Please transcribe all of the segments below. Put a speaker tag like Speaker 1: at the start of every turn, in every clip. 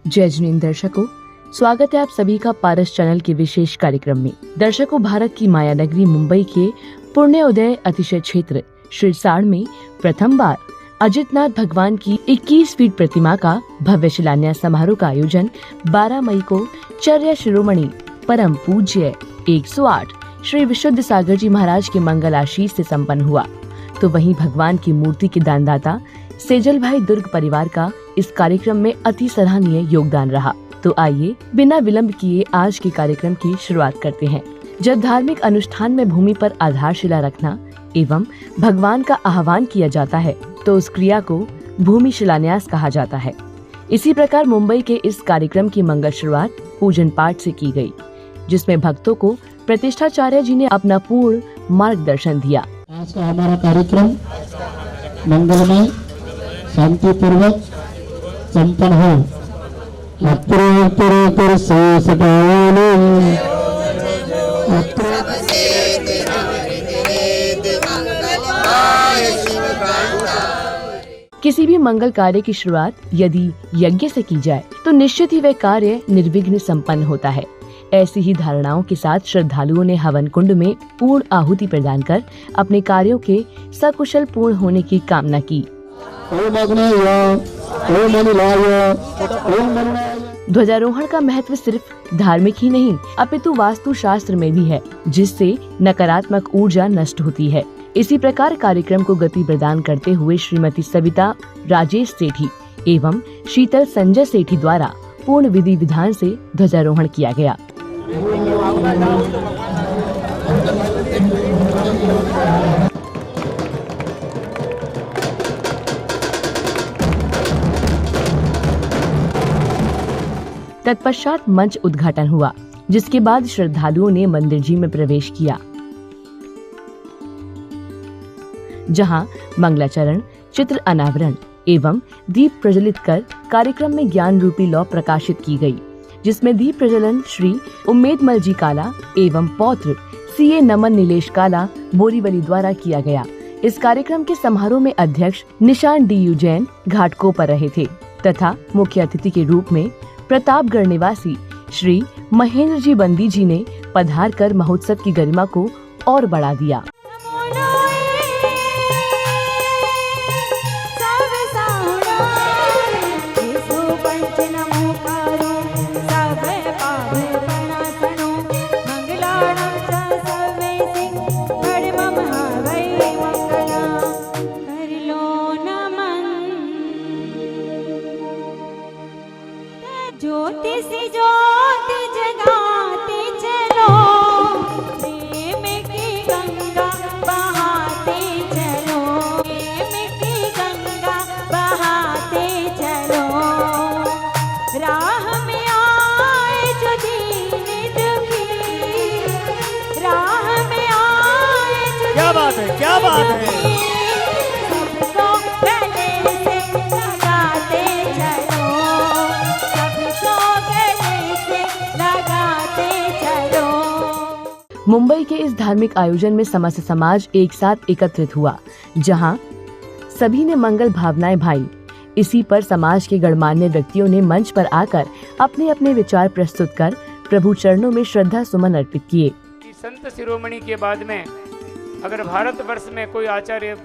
Speaker 1: जय जिनेंद्र दर्शकों, स्वागत है आप सभी का पारस चैनल के विशेष कार्यक्रम में। दर्शकों, भारत की माया नगरी मुंबई के पुण्योदय अतिशय क्षेत्र शिरसाड़ में प्रथम बार अजितनाथ भगवान की 21 फीट प्रतिमा का भव्य शिलान्यास समारोह का आयोजन 12 मई को चर्या शिरोमणि परम पूज्य 108 श्री विशुद्ध सागर जी महाराज के मंगल आशीष से संपन्न हुआ। तो वहीं भगवान की मूर्ति के दानदाता सेजल भाई दुर्ग परिवार का इस कार्यक्रम में अति सराहनीय योगदान रहा। तो आइए बिना विलंब किए आज के कार्यक्रम की शुरुआत करते हैं। जब धार्मिक अनुष्ठान में भूमि पर आधारशिला रखना एवं भगवान का आह्वान किया जाता है तो उस क्रिया को भूमि शिलान्यास कहा जाता है। इसी प्रकार मुंबई के इस कार्यक्रम की मंगल शुरुआत पूजन पाठ से की गई, जिसमें भक्तों को प्रतिष्ठाचार्य जी ने अपना पूर्ण मार्गदर्शन दिया।
Speaker 2: आज का हमारा कार्यक्रम मंगलमय शांति पूर्वक संपन्न हो।
Speaker 1: किसी भी मंगल कार्य की शुरुआत यदि यज्ञ से की जाए तो निश्चित ही वह कार्य निर्विघ्न संपन्न होता है। ऐसी ही धारणाओं के साथ श्रद्धालुओं ने हवन कुंड में पूर्ण आहुति प्रदान कर अपने कार्यों के सकुशल पूर्ण होने की कामना की। ध्वजारोहण का महत्व सिर्फ धार्मिक ही नहीं अपितु वास्तु शास्त्र में भी है, जिससे नकारात्मक ऊर्जा नष्ट होती है। इसी प्रकार कार्यक्रम को गति प्रदान करते हुए श्रीमती सविता राजेश सेठी एवं शीतल संजय सेठी द्वारा पूर्ण विधि विधान से ध्वजारोहण किया गया। तत्पश्चात मंच उद्घाटन हुआ, जिसके बाद श्रद्धालुओं ने मंदिर जी में प्रवेश किया, जहां मंगलाचरण, चित्र अनावरण एवं दीप प्रज्वलित कर कार्यक्रम में ज्ञान रूपी लौ प्रकाशित की गई, जिसमें दीप प्रज्वलन श्री उम्मेदमल जी काला एवं पौत्र सीए नमन नीलेश काला बोरीवली द्वारा किया गया। इस कार्यक्रम के समारोह में अध्यक्ष निशान डी जैन घाटकों पर रहे थे तथा मुख्य अतिथि के रूप में प्रतापगढ़ निवासी श्री महेंद्र जी बंदी जी ने पधार कर महोत्सव की गरिमा को और बढ़ा दिया।
Speaker 2: क्या बात है।
Speaker 1: मुंबई के इस धार्मिक आयोजन में समस्त समाज एक साथ एकत्रित हुआ, जहां सभी ने मंगल भावनाएं भाई। इसी पर समाज के गणमान्य व्यक्तियों ने मंच पर आकर अपने अपने विचार प्रस्तुत कर प्रभु चरणों में श्रद्धा सुमन अर्पित किए।
Speaker 3: संत शिरोमणि के बाद में अगर भारतवर्ष में कोई आचार्य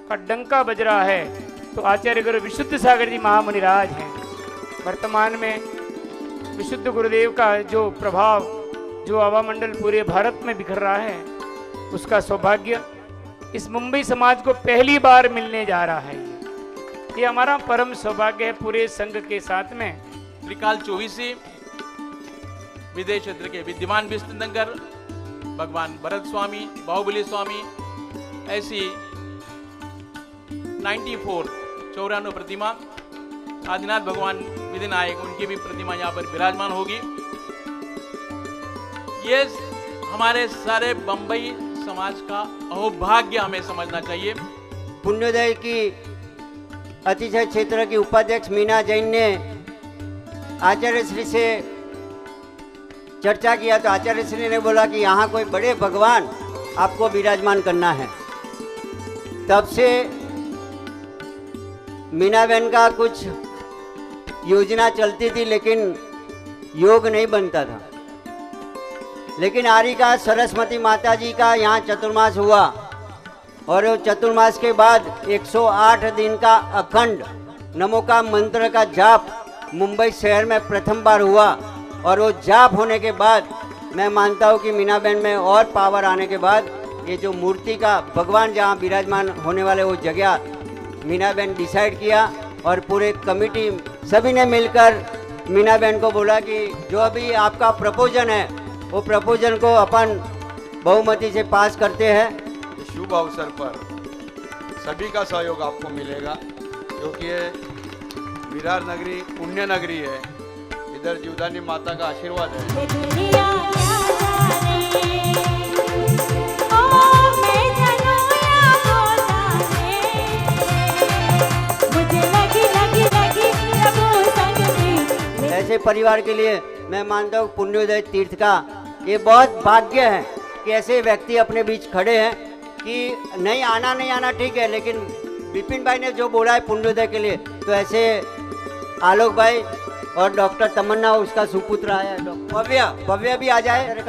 Speaker 3: का डंका बज रहा है तो आचार्य गुरु विशुद्ध सागर जी महामुनिराज हैं। वर्तमान में विशुद्ध गुरुदेव का जो प्रभाव जो आवामंडल पूरे भारत में बिखर रहा है, उसका सौभाग्य इस मुंबई समाज को पहली बार मिलने जा रहा है। ये हमारा परम सौभाग्य है पूरे संघ के साथ में।
Speaker 4: त्रिकाल 24 विदेश क्षेत्र के विद्यमान विष्णुनगर भगवान भरत स्वामी, बाहुबली स्वामी, ऐसी 94 प्रतिमा आदिनाथ भगवान विधिनायक उनकी भी प्रतिमा यहाँ पर विराजमान होगी। ये हमारे सारे बंबई समाज का अहोभाग्य हमें समझना चाहिए।
Speaker 5: पुण्योदय की अतिशय क्षेत्र की उपाध्यक्ष मीना जैन ने आचार्य श्री से चर्चा किया तो आचार्य श्री ने बोला कि यहाँ कोई बड़े भगवान आपको विराजमान करना है। तब से मीना बहन का कुछ योजना चलती थी लेकिन योग नहीं बनता था। लेकिन आरी का सरस्वती माता जी का यहाँ चतुर्मास हुआ और चतुर्मास के बाद 108 दिन का अखंड नमो का मंत्र का जाप मुंबई शहर में प्रथम बार हुआ। और वो जाप होने के बाद मैं मानता हूँ कि मीना बहन में और पावर आने के बाद ये जो मूर्ति का भगवान जहाँ विराजमान होने वाले वो जगह मीना बहन डिसाइड किया और पूरे कमेटी सभी ने मिलकर मीना बहन को बोला कि जो अभी आपका प्रपोजन है वो प्रपोजन को अपन बहुमति से पास करते हैं।
Speaker 6: इस शुभ अवसर पर सभी का सहयोग आपको मिलेगा क्योंकि ये विरार नगरी पुण्य नगरी है। इधर जीवदानी माता का आशीर्वाद है। ऐसे परिवार के लिए मैं मानता हूँ पुण्योदय तीर्थ का ये बहुत भाग्य है कि ऐसे व्यक्ति अपने बीच खड़े हैं कि नहीं आना ठीक है, लेकिन विपिन भाई ने जो बोला है पुण्योदय के लिए, तो ऐसे आलोक भाई और डॉक्टर तमन्ना उसका सुपुत्र आया है, भव्य भी आ जाए।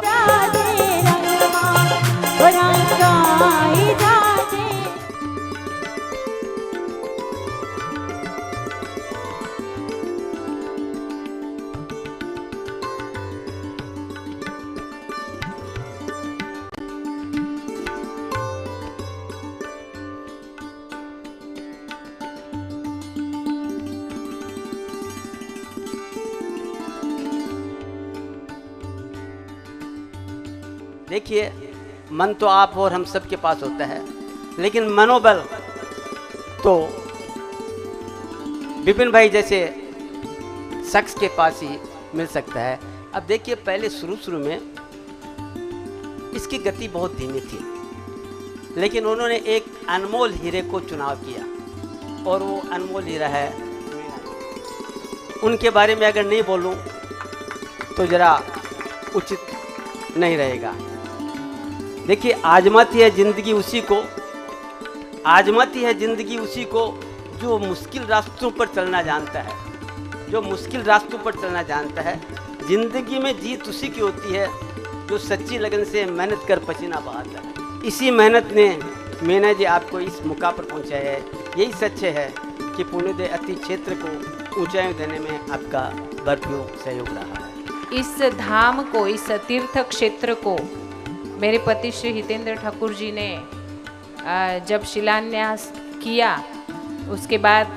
Speaker 7: देखिए, मन तो आप और हम सब के पास होता है, लेकिन मनोबल तो विपिन भाई जैसे शख्स के पास ही मिल सकता है। अब देखिए, पहले शुरू में इसकी गति बहुत धीमी थी, लेकिन उन्होंने एक अनमोल हीरे को चुनाव किया और वो अनमोल हीरा है। उनके बारे में अगर नहीं बोलूं तो ज़रा उचित नहीं रहेगा। देखिए, आजमाती है ज़िंदगी उसी को जो मुश्किल रास्तों पर चलना जानता है। ज़िंदगी में जीत उसी की होती है जो सच्ची लगन से मेहनत कर पसीना बहाता है। इसी मेहनत ने मीना जी आपको इस मुकाम पर पहुंचाया है। यही सच्चे है कि पुण्योदय अति क्षेत्र को ऊंचाई देने में आपका भरपूर सहयोग रहा है।
Speaker 8: इस धाम को, इस तीर्थ क्षेत्र को मेरे पति श्री हितेंद्र ठाकुर जी ने जब शिलान्यास किया, उसके बाद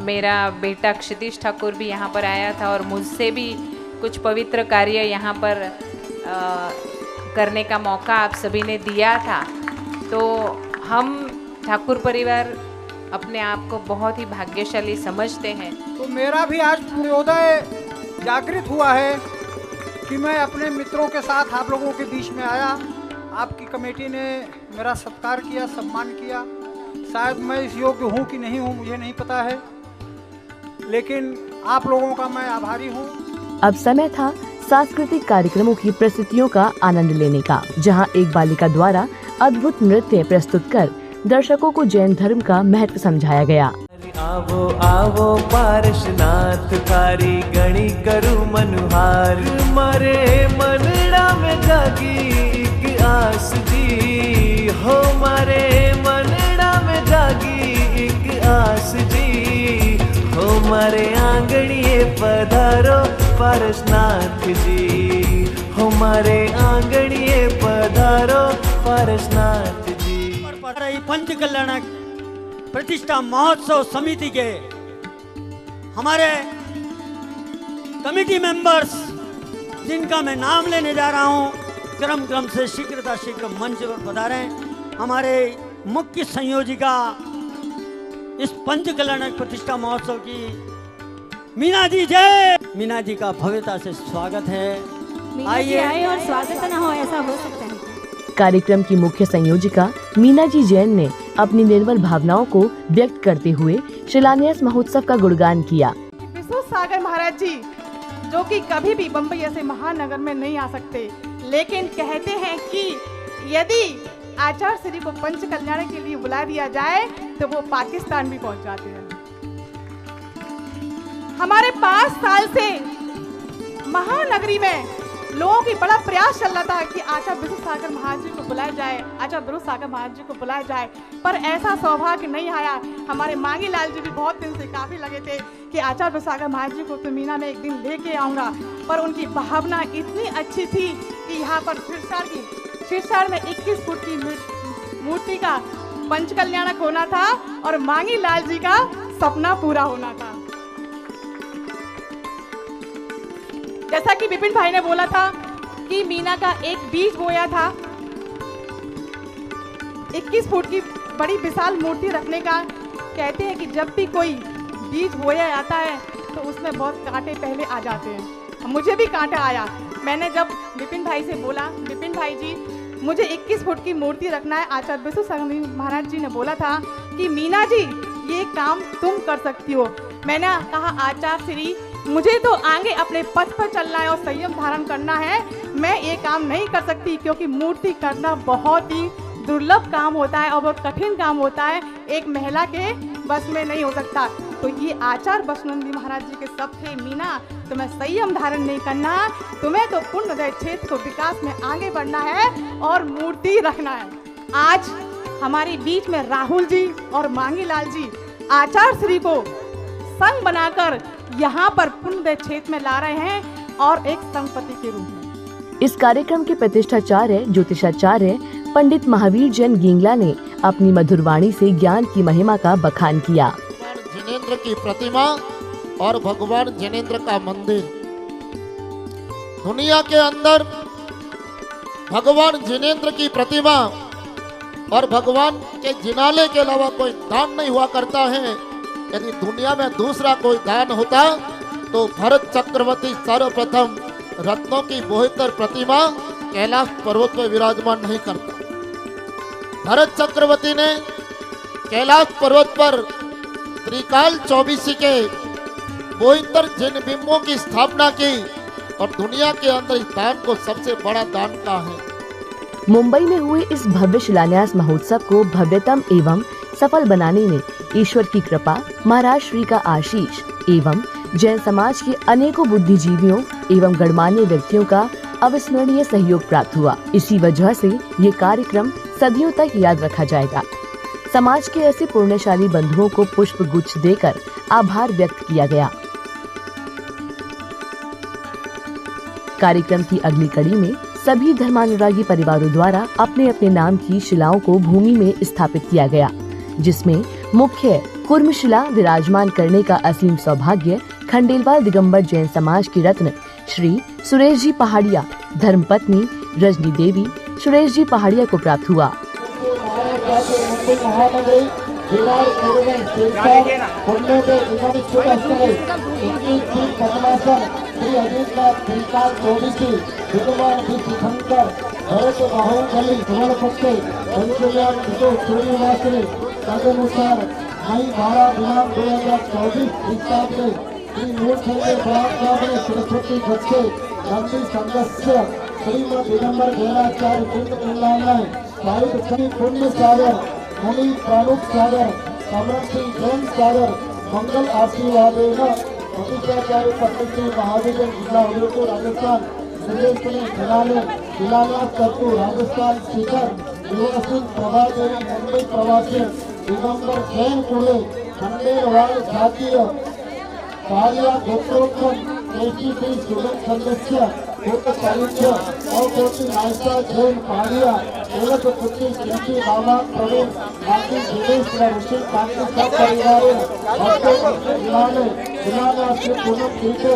Speaker 8: मेरा बेटा क्षितिश ठाकुर भी यहाँ पर आया था और मुझसे भी कुछ पवित्र कार्य यहाँ पर करने का मौका आप सभी ने दिया था। तो हम ठाकुर परिवार अपने आप को बहुत ही भाग्यशाली समझते हैं।
Speaker 9: तो मेरा भी आज पुण्योदय जागृत हुआ है कि मैं अपने मित्रों के साथ आप लोगों के बीच में आया। आपकी कमेटी ने मेरा सत्कार किया, सम्मान किया। शायद मैं इस योग्य हूँ कि नहीं हूँ मुझे नहीं पता है, लेकिन आप लोगों का मैं आभारी हूँ।
Speaker 1: अब समय था सांस्कृतिक कार्यक्रमों की प्रस्तुतियों का आनंद लेने का, जहां एक बालिका द्वारा अद्भुत नृत्य प्रस्तुत कर दर्शकों को जैन धर्म का महत्व समझाया गया।
Speaker 10: आवो आवो पारशनाथ थारी गणी करू मनुहार, मारे मनड़ा में जागी एक आस जी हो, मारे मनड़ा में जागी एक आस जी हो, मारे आंगणिए पधारो पारसनाथ जी हो, मारे आंगणिए पधारो पारसनाथ जी।
Speaker 11: पंच कल्याण प्रतिष्ठा महोत्सव समिति के हमारे कमिटी मेंबर्स, जिनका मैं नाम लेने जा रहा हूं, क्रम से शीघ्र मंच पर पधारे। हमारे मुख्य संयोजिका इस पंच कल्याण प्रतिष्ठा महोत्सव की मीना जी, जय मीना जी का भव्यता से स्वागत है।
Speaker 12: आइए और स्वागत न हो ऐसा हो सकता है।
Speaker 1: कार्यक्रम की मुख्य संयोजिका मीना जी जैन ने अपनी निर्मल भावनाओं को व्यक्त करते हुए शिलान्यास महोत्सव का गुणगान किया।
Speaker 13: विश्व सागर महाराज जी, जो कि कभी भी बम्बई ऐसे महानगर में नहीं आ सकते, लेकिन कहते हैं कि यदि आचार्य श्री को पंच कल्याण के लिए बुला दिया जाए तो वो पाकिस्तान भी पहुंच जाते हैं। हमारे 5 साल से महानगरी में लोगों की बड़ा प्रयास चल रहा था कि आचार्य विद्यासागर महाराज जी को बुलाया जाए, आचार्य विद्यासागर महाराज जी को बुलाया जाए, पर ऐसा सौभाग्य नहीं आया। हमारे मांगी लाल जी भी बहुत दिन से काफ़ी लगे थे कि आचार्य विद्यासागर महाराज जी को तो मीना में एक दिन लेके आऊँगा, पर उनकी भावना इतनी अच्छी थी कि यहाँ पर सिरसार में 21 फुट की मूर्ति का पंच कल्याणक होना था और मांगी लाल जी का सपना पूरा होना था। जैसा कि विपिन भाई ने बोला था कि मीना का एक बीज बोया था, 21 फुट की बड़ी विशाल मूर्ति रखने का। कहते हैं कि जब भी कोई बीज बोया जाता है तो उसमें बहुत कांटे पहले आ जाते हैं। मुझे भी कांटा आया। मैंने जब विपिन भाई से बोला, विपिन भाई जी मुझे 21 फुट की मूर्ति रखना है, आचार्य विद्यासागर महाराज जी ने बोला था कि मीना जी ये काम तुम कर सकती हो। मैंने कहा आचार्य श्री मुझे तो आगे अपने पथ पर चलना है और संयम धारण करना है, मैं ये काम नहीं कर सकती क्योंकि मूर्ति करना बहुत ही दुर्लभ काम होता है और बहुत कठिन काम होता है, एक महिला के बस में नहीं हो सकता। तो ये आचार्य बसनंदी महाराज जी के सब थे, मीना तुम्हें संयम धारण नहीं करना, तुम्हें तो पुण्योदय क्षेत्र को विकास में आगे बढ़ना है और मूर्ति रखना है। आज हमारे बीच में राहुल जी और मांगी लाल जी आचार्य श्री को संघ बनाकर यहाँ पर पुण्योदय क्षेत्र में ला रहे हैं और एक संघपति के रूप में।
Speaker 1: इस कार्यक्रम के प्रतिष्ठाचार्य ज्योतिषाचार्य पंडित महावीर जैन गिंगला ने अपनी मधुर वाणी से ज्ञान की महिमा का बखान किया।
Speaker 2: जिनेंद्र की प्रतिमा और भगवान जिनेंद्र का मंदिर, दुनिया के अंदर भगवान जिनेंद्र की प्रतिमा और भगवान के जिनाले के अलावा कोई दान नहीं हुआ करता है। यदि दुनिया में दूसरा कोई दान होता तो भरत चक्रवर्ती सर्वप्रथम रत्नों की बोहितर प्रतिमा कैलाश पर्वत पर विराजमान नहीं करता। भरत चक्रवर्ती ने कैलाश पर्वत पर त्रिकाल चौबीसी के बोहितर जिन बिंबों की स्थापना की और दुनिया के अंदर इस दान को सबसे बड़ा दान कहा है।
Speaker 1: मुंबई में हुए इस भव्य शिलान्यास महोत्सव को भव्यतम एवं सफल बनाने में ईश्वर की कृपा, महाराज श्री का आशीष एवं जैन समाज के अनेकों बुद्धिजीवियों एवं गणमान्य व्यक्तियों का अविस्मरणीय सहयोग प्राप्त हुआ। इसी वजह से ये कार्यक्रम सदियों तक याद रखा जाएगा। समाज के ऐसे पुण्यशाली बंधुओं को पुष्प गुच्छ देकर आभार व्यक्त किया गया। कार्यक्रम की अगली कड़ी में सभी धर्मानुरागी परिवारों द्वारा अपने अपने नाम की शिलाओं को भूमि में स्थापित किया गया, जिसमें मुख्य कुर्मशिला विराजमान करने का असीम सौभाग्य खंडेलवाल दिगंबर जैन समाज की रत्न श्री सुरेश जी पहाड़िया धर्मपत्नी रजनी देवी सुरेश जी पहाड़िया को प्राप्त हुआ।
Speaker 2: तदनुसार मई 12 दिनांक 2024 हिसाब से श्री मूर्ति सरस्वती बच्चे गांधी संघस्य श्रीमद दिगंबर जैनाचार्य कुंड कुंडालय साहिब श्री पुण्य सागर मणि प्रारूप सागर कमल सिंह जैन सागर मंगल आशीर्वादेन प्रतिष्ठाचार्य पंडित श्री महावीर जिला उदयपुर राजस्थान सुरेश ने शिलान्यास करतु राजस्थान शिखर निवासी प्रभादेवी मुंबई प्रवासी दिगंबर जैन कुले खंडेलवाल जातीय कार्य गोत्रोत्तम केसी श्री सुगम सदस्य गोत्र साहित्य और कोटि नायका जैन पाड़िया एवं पुत्री कृषि बाबा प्रवीण गांधी जिलेश ऋषि कांति सब परिवार जिलाने से पूनम पीते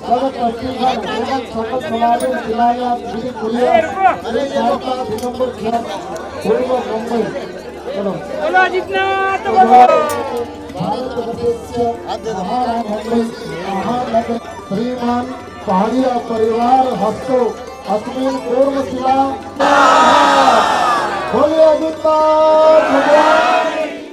Speaker 2: जगत अष्टीगढ़ एवं शपथ समाधि जिलाया श्री कुलिया श्री शारदा दिगंबर जैन पूर्व मुंबई
Speaker 3: बोलो जितना तो
Speaker 2: श्रीमान पहाड़िया परिवार हस्तो अस्मिन कूर्मशिला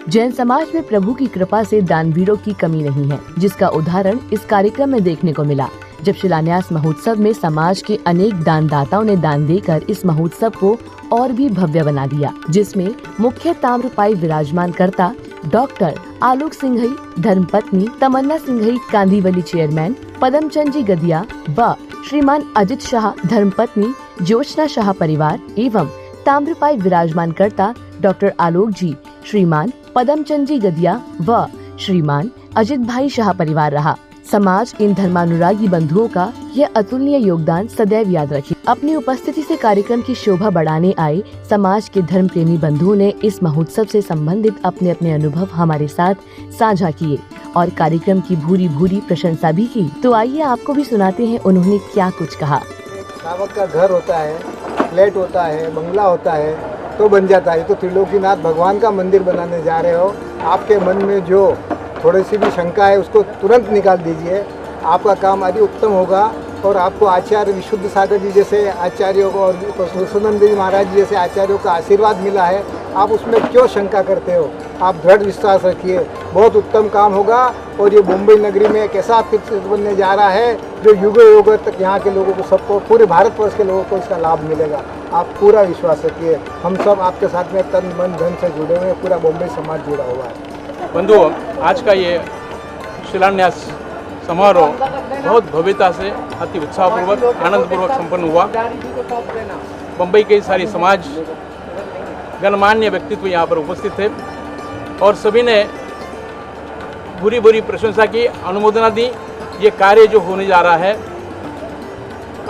Speaker 1: जैन समाज में प्रभु की कृपा से दानवीरों की कमी नहीं है, जिसका उदाहरण इस कार्यक्रम में देखने को मिला, जब शिलान्यास महोत्सव में समाज के अनेक दानदाताओं ने दान देकर इस महोत्सव को और भी भव्य बना दिया, जिसमें मुख्य ताम्रपाई विराजमान करता डॉक्टर आलोक सिंघई धर्मपत्नी तमन्ना सिंघई कांदीवली चेयरमैन पदमचंद जी गदिया व श्रीमान अजित शाह धर्मपत्नी ज्योत्सना शाह परिवार एवं ताम्रपाई विराजमान करता डॉक्टर आलोक जी, श्रीमान पदमचंद जी गदिया व श्रीमान अजित भाई शाह परिवार रहा। समाज इन धर्मानुरागी बंधुओं का यह अतुलनीय योगदान सदैव याद रखे। अपनी उपस्थिति से कार्यक्रम की शोभा बढ़ाने आए समाज के धर्म प्रेमी बंधुओं ने इस महोत्सव से संबंधित अपने अपने अनुभव हमारे साथ साझा किए और कार्यक्रम की भूरी भूरी प्रशंसा भी की। तो आइए आपको भी सुनाते हैं उन्होंने क्या कुछ कहा।
Speaker 14: श्रावक का घर होता है, फ्लैट होता है, बंगला होता है तो बन जाता है। तो त्रिलोकीनाथ भगवान का मंदिर बनाने जा रहे हो, आपके मन में जो थोड़ी सी भी शंका है उसको तुरंत निकाल दीजिए, आपका काम अधिक उत्तम होगा। और आपको आचार्य विशुद्ध सागर जी जैसे आचार्यों को और सुसुनंद जी महाराज जी जैसे आचार्यों का आशीर्वाद मिला है, आप उसमें क्यों शंका करते हो? आप दृढ़ विश्वास रखिए, बहुत उत्तम काम होगा। और ये मुंबई नगरी में एक ऐसा तीर्थ बनने जा रहा है जो युगों युगों तक यहाँ के लोगों को, सबको, पूरे भारतवर्ष के लोगों को इसका लाभ मिलेगा। आप पूरा विश्वास रखिए, हम सब आपके साथ में तन मन धन से जुड़े हुए हैं, पूरा मुंबई समाज जुड़ा हुआ है।
Speaker 4: बंधुओं, आज का ये शिलान्यास समारोह बहुत भव्यता से अति उत्साहपूर्वक आनंदपूर्वक संपन्न हुआ। मुंबई के सारी समाज गणमान्य व्यक्तित्व यहाँ पर उपस्थित थे और सभी ने बुरी बुरी प्रशंसा की, अनुमोदना दी। ये कार्य जो होने जा रहा है,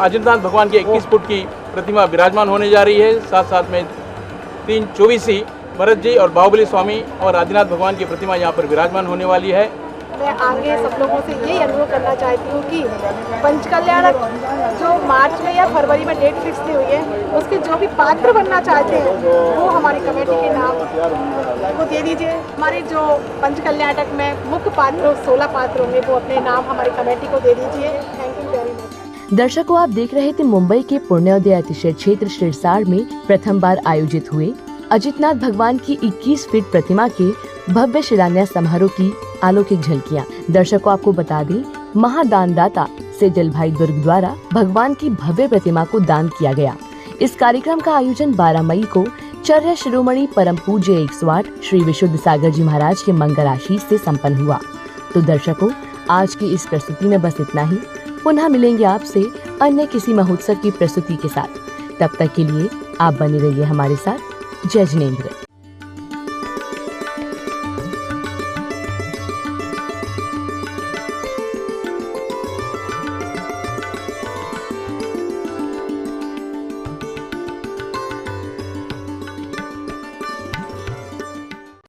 Speaker 4: आदिनाथ भगवान की 21 फुट की प्रतिमा विराजमान होने जा रही है। साथ साथ में 3 चौबीसी भरत जी और बाहुबली स्वामी और आदिनाथ भगवान की प्रतिमा यहाँ पर विराजमान होने वाली है।
Speaker 13: मैं आगे सब लोगों से यही अनुरोध करना चाहती हूँ कि पंचकल्याणक जो मार्च में या फरवरी में डेट फिक्स की हुई है, उसके जो भी पात्र बनना चाहते हैं वो हमारी कमेटी के नाम को दे दीजिए। हमारे जो पंचकल्याणक में मुख्य पात्र 16 पात्र होंगे, वो अपने नाम हमारी कमेटी को दे दीजिए। Thank you very much.
Speaker 1: दर्शकों, आप देख रहे थे मुंबई के पुण्योदय अतिशय क्षेत्र शिरसाड़ में प्रथम बार आयोजित हुए अजितनाथ भगवान की 21 फीट प्रतिमा के भव्य शिलान्यास समारोह की अलौकिक झलकियां। दर्शकों, आपको बता दें, महादानदाता सेजल भाई दुर्ग द्वारा भगवान की भव्य प्रतिमा को दान किया गया। इस कार्यक्रम का आयोजन 12 मई को चर्या शिरोमणि परम पूज्य 108 श्री विशुद्ध सागर जी महाराज के मंगल आशीष से संपन्न हुआ। तो दर्शकों, आज की इस प्रस्तुति में बस इतना ही। पुनः मिलेंगे आपसे अन्य किसी महोत्सव की प्रस्तुति के साथ। तब तक के लिए आप बने रहिए हमारे साथ। जय जिनेंद्र।